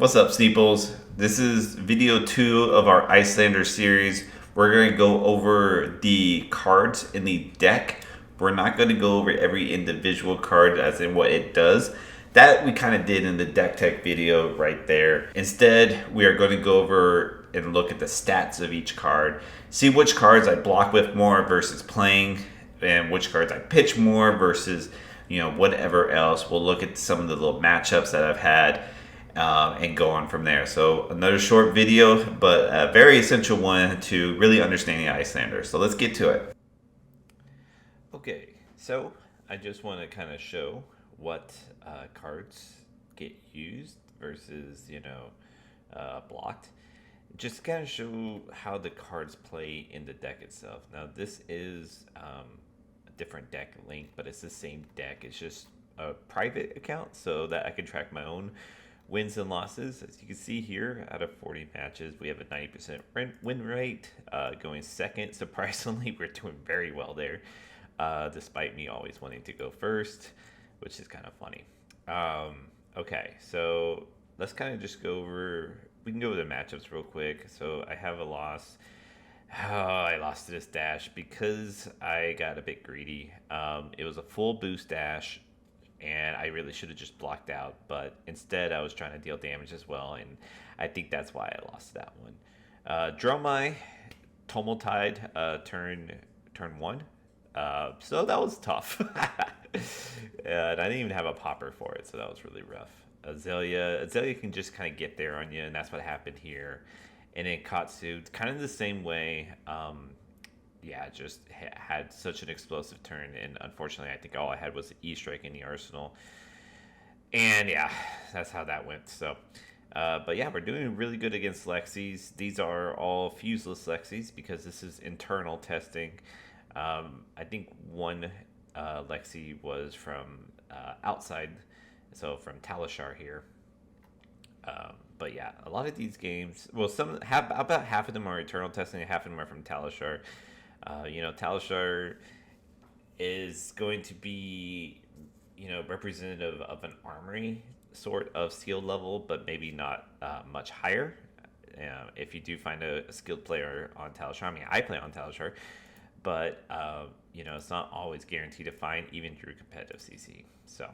What's up, Steeples? This is video 2 of our Iyslander series. We're going to go over the cards in the deck. We're not going to go over every individual card as in what it does. That we kind of did in the deck tech video right there. Instead, we are going to go over and look at the stats of each card, see which cards I block with more versus playing, and which cards I pitch more versus, whatever else. We'll look at some of the little matchups that I've had and go on from there. So another short video, but a very essential one to really understanding Iyslander. So let's get to it. Okay, so I just want to kind of show what cards get used versus, blocked. Just kind of show how the cards play in the deck itself. Now, this is a different deck link, but it's the same deck. It's just a private account so that I can track my own wins and losses. As you can see here, out of 40 matches, we have a 90% win rate. Going second, surprisingly, we're doing very well there, despite me always wanting to go first, which is kind of funny. Okay, so let's kind of just go over. We can go over the matchups real quick. So I have a loss. Oh, I lost to this dash because I got a bit greedy. It was a full boost dash, and I really should have just blocked out, but instead I was trying to deal damage as well, and I think that's why I lost that one. Dromai, Tumultide, turn one, so that was tough. And I didn't even have a popper for it, so that was really rough. Azalea can just kind of get there on you, and that's what happened here. And then Katsu, kind of the same way. Yeah, just had such an explosive turn, and unfortunately, I think all I had was the E-Strike in the arsenal. And yeah, that's how that went. So, but yeah, we're doing really good against Lexis. These are all fuseless Lexis because this is internal testing. I think one Lexi was from outside, so from Talishar here. But yeah, a lot of these games, well, about half of them are internal testing, and half of them are from Talishar. Talishar is going to be, representative of an armory sort of skill level, but maybe not much higher. If you do find a skilled player on Talishar, I mean, I play on Talishar, but it's not always guaranteed to find even through competitive CC. So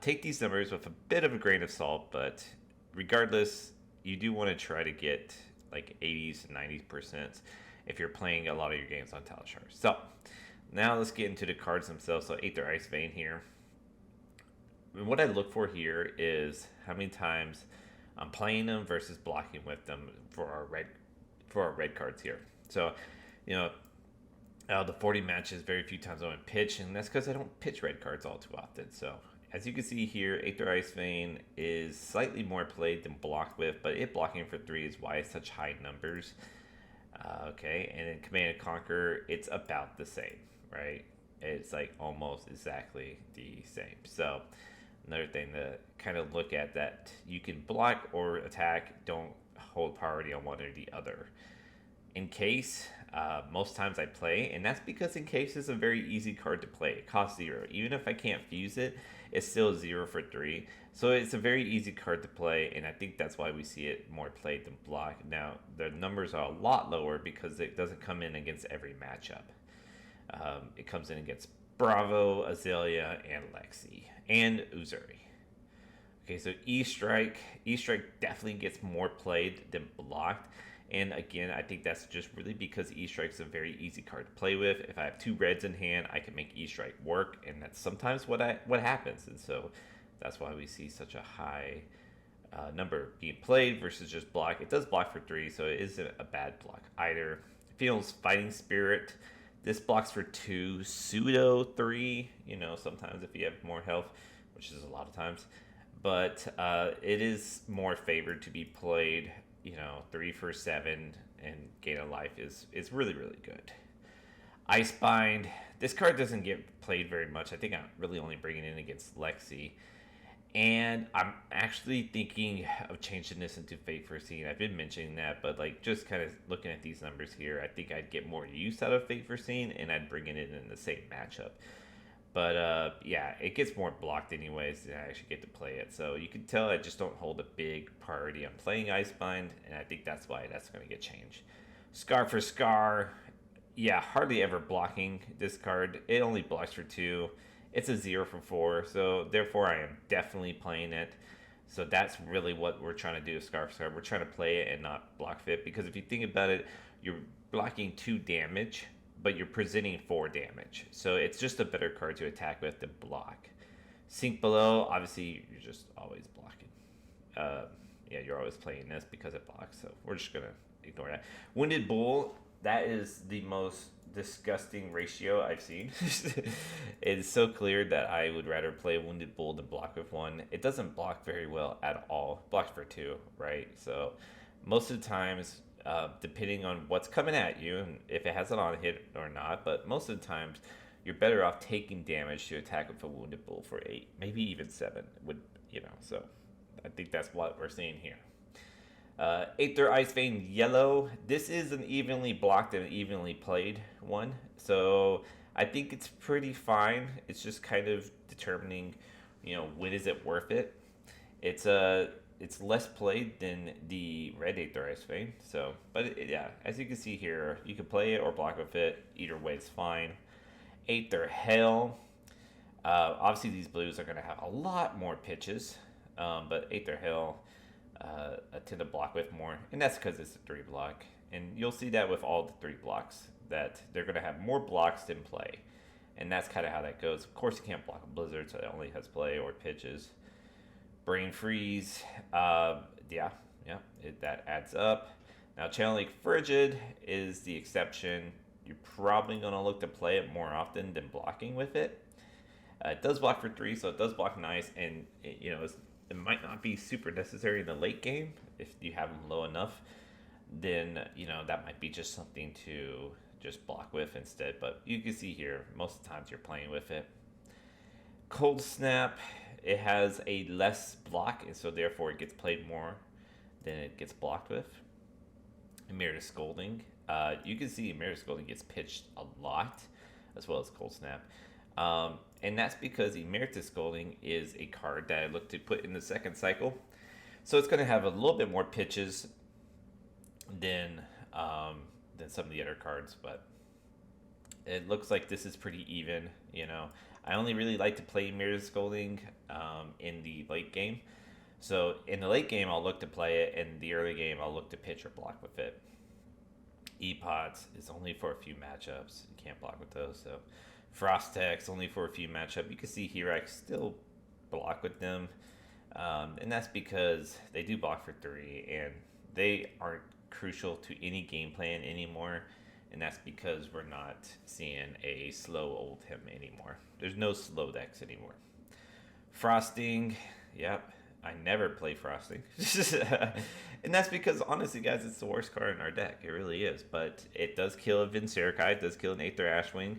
take these numbers with a bit of a grain of salt, but regardless, you do want to try to get like 80s to 90% if you're playing a lot of your games on Talishar. So now let's get into the cards themselves. So Aether Ice Vein here. And what I look for here is how many times I'm playing them versus blocking with them for our red cards here. So, out of the 40 matches, very few times I want to pitch, and that's because I don't pitch red cards all too often. So as you can see here, Aether Ice Vein is slightly more played than blocked with, but it blocking for 3 is why it's such high numbers. Okay, and in Command and Conquer, it's about the same, right? It's like almost exactly the same. So another thing to kind of look at, that you can block or attack, don't hold priority on one or the other. Encase, most times I play, and that's because Encase is a very easy card to play. It costs 0. Even if I can't fuse it, it's still 0 for 3. So it's a very easy card to play, and I think that's why we see it more played than block. Now, the numbers are a lot lower because it doesn't come in against every matchup. It comes in against Bravo, Azalea, and Lexi, and Uzuri. Okay, so E-Strike definitely gets more played than blocked. And again, I think that's just really because E-Strike's a very easy card to play with. If I have 2 reds in hand, I can make E-Strike work, and that's sometimes what happens. And so that's why we see such a high number being played versus just block. It does block for 3, so it isn't a bad block either. Feels Fighting Spirit. This blocks for 2, pseudo 3. Sometimes if you have more health, which is a lot of times. But it is more favored to be played. 3 for 7 and gain a life is really, really good. Icebind. This card doesn't get played very much. I think I'm really only bringing it in against Lexi. And I'm actually thinking of changing this into Fate Foreseen. I've been mentioning that, but just kind of looking at these numbers here, I think I'd get more use out of Fate Foreseen, and I'd bring it in the same matchup. But yeah, it gets more blocked anyways, and I actually get to play it. So you can tell I just don't hold a big priority on playing Icebind, and I think that's why that's going to get changed. Scar for Scar, yeah, hardly ever blocking this card. It only blocks for 2. It's a 0 for 4, so therefore I am definitely playing it. So that's really what we're trying to do with Scar for Scar. We're trying to play it and not block fit, because if you think about it, you're blocking 2 damage, but you're presenting 4 damage. So it's just a better card to attack with than block. Sink Below, obviously you're just always blocking. Yeah, you're always playing this because it blocks, so we're just gonna ignore that. Wounded Bull, that is the most disgusting ratio I've seen. It's so clear that I would rather play Wounded Bull than block with 1. It doesn't block very well at all. Blocks for 2, right? So most of the times, depending on what's coming at you and if it has an on hit or not, but most of the times you're better off taking damage to attack with a Wounded Bull for 8, maybe even 7. So I think that's what we're seeing here. Aether Ice Vein Yellow. This is an evenly blocked and evenly played one. So I think it's pretty fine. It's just kind of determining, when is it worth it. It's less played than the Red Aether Ice Vein. So, but yeah, as you can see here, you can play it or block with it. Either way, it's fine. Aether Hell. Obviously, these blues are going to have a lot more pitches, but Aether Hell, I tend to block with more, and that's because it's a 3 block. And you'll see that with all the 3 blocks, that they're going to have more blocks than play. And that's kind of how that goes. Of course, you can't block a Blizzard, so it only has play or pitches. Brain Freeze, that adds up. Now, Channeling Frigid is the exception. You're probably going to look to play it more often than blocking with it. It does block for 3, so it does block nice, and it might not be super necessary in the late game. If you have them low enough, then that might be just something to just block with instead. But you can see here, most of the times you're playing with it. Cold Snap, it has a less block, and so therefore it gets played more than it gets blocked with. Emeritus Scolding, you can see Emeritus Scolding gets pitched a lot, as well as Cold Snap. And that's because Emeritus Scolding is a card that I look to put in the second cycle. So it's going to have a little bit more pitches than some of the other cards, but it looks like this is pretty even. I only really like to play Emeritus Scolding in the late game. So in the late game, I'll look to play it. In the early game, I'll look to pitch or block with it. E-Pots is only for a few matchups. You can't block with those. So Frostex only for a few matchups. You can see here I still block with them. And that's because they do block for 3. And they aren't crucial to any game plan anymore. And that's because we're not seeing a slow old him anymore. There's no slow decks anymore. Frosting, yep. I never play Frosting. And that's because, honestly, guys, it's the worst card in our deck. It really is. But it does kill a Vincerikai. It does kill an Aether Ashwing.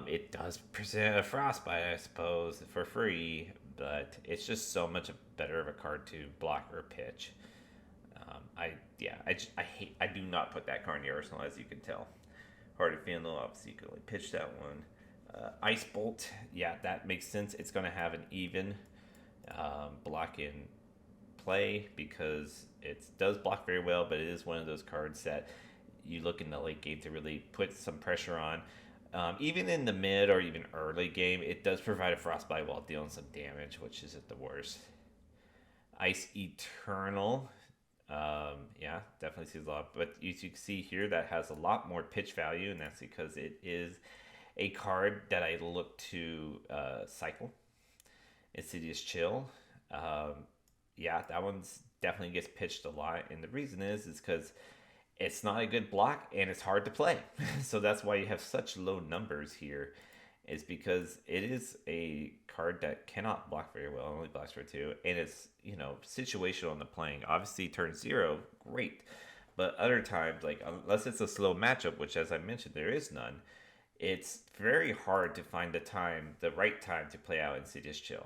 It does present a Frostbite, I suppose, for free. But it's just so much better of a card to block or pitch. I do not put that card in the arsenal, as you can tell. Hard to Fandle, obviously, you can only pitch that one. Ice Bolt, yeah, that makes sense. It's going to have an even block in play because it does block very well, but it is one of those cards that you look in the late game to really put some pressure on. Even in the mid or even early game, it does provide a Frostbite while dealing some damage, which isn't the worst. Ice Eternal, definitely sees a lot, but you can see here that has a lot more pitch value, and that's because it is a card that I look to cycle. Insidious Chill, that one's definitely gets pitched a lot, and the reason is because it's not a good block and it's hard to play. So that's why you have such low numbers here, is because it is a card that cannot block very well, only blocks for 2, and it's situational in the playing. Obviously, turn 0, great, but other times, like unless it's a slow matchup, which as I mentioned there is none, it's very hard to find the right time to play out Insidious Chill.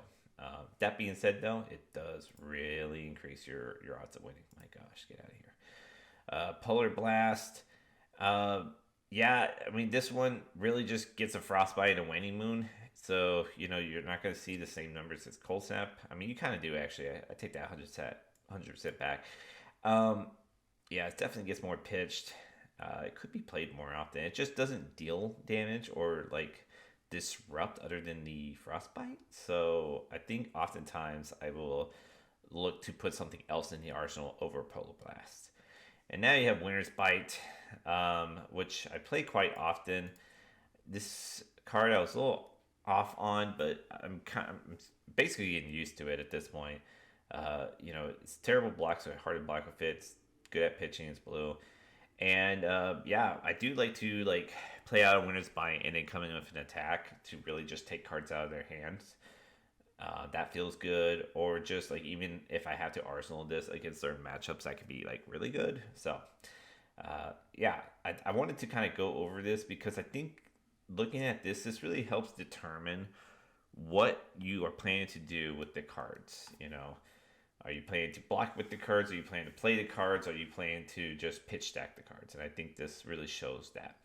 That being said, though, it does really increase your odds of winning. My gosh, get out of here. Polar Blast. This one really just gets a Frostbite and a Waning Moon. So, you're not going to see the same numbers as cold snap. I mean, you kind of do actually. I take that 100% back. Um, yeah, it definitely gets more pitched. It could be played more often. It just doesn't deal damage or like disrupt other than the frostbite. So I think oftentimes I will look to put something else in the arsenal over Polar Blast. And now you have Winter's Bite, which I play quite often. This card I was a little off on, but I'm basically getting used to it at this point. It's terrible blocks, so hard to block with it. It's good at pitching. It's blue, and yeah, I do like to play out a Winner's Bite and then come in with an attack to really just take cards out of their hands. That feels good, or just like even if I have to arsenal this against certain matchups, that could be like really good. So, yeah, I wanted to kind of go over this because I think looking at this really helps determine what you are planning to do with the cards. Are you planning to block with the cards? Are you planning to play the cards? Are you planning to just pitch stack the cards? And I think this really shows that.